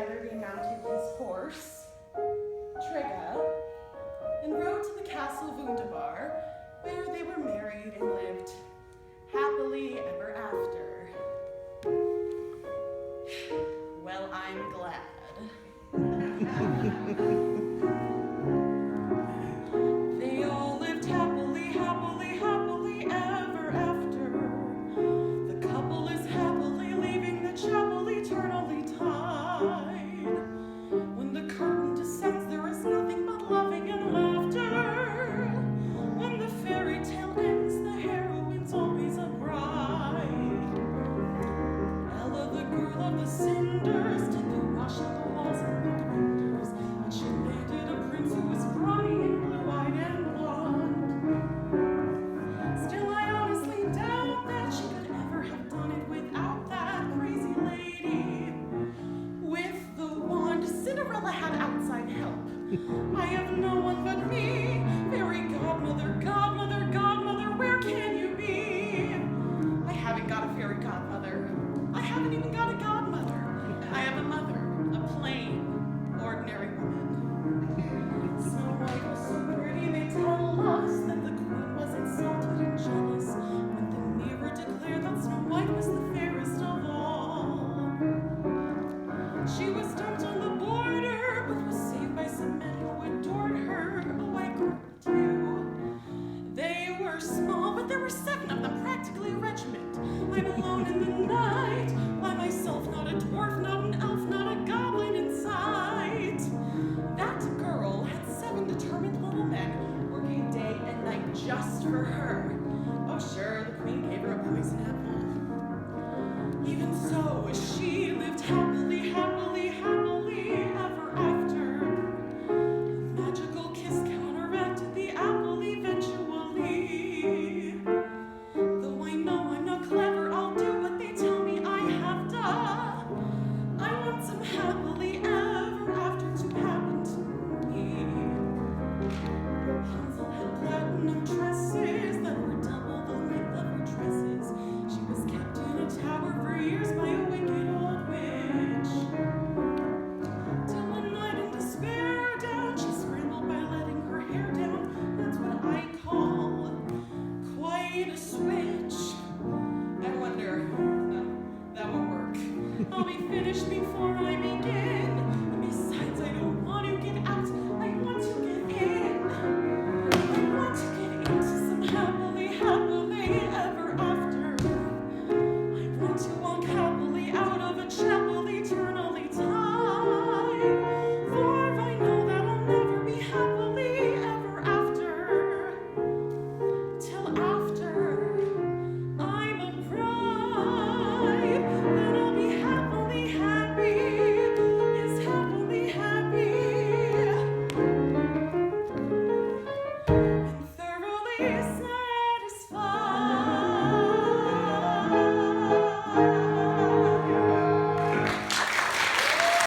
together he mounted his horse, Trigga, and rode to the castle Wunderbar, where they were married and lived happily ever after. Well, I'm glad. They all lived happily, happily, happily ever after. The couple is happily leaving the chapel eternally tied. When the curtain descends, there is nothing but loving and laughter. When the fairy tale ends, the heroine's always a bride. Ella, the girl of the cinders, did the wash on the walls and the windows, and she landed a prince who was brawny and blue-eyed and blonde. Still, I honestly doubt that she could ever have done it without that crazy lady with the wand. Cinderella had outside help. I have no one but me. Fairy godmother, godmother, godmother, where can you be? I haven't got a fairy godmother. I haven't even got a godmother.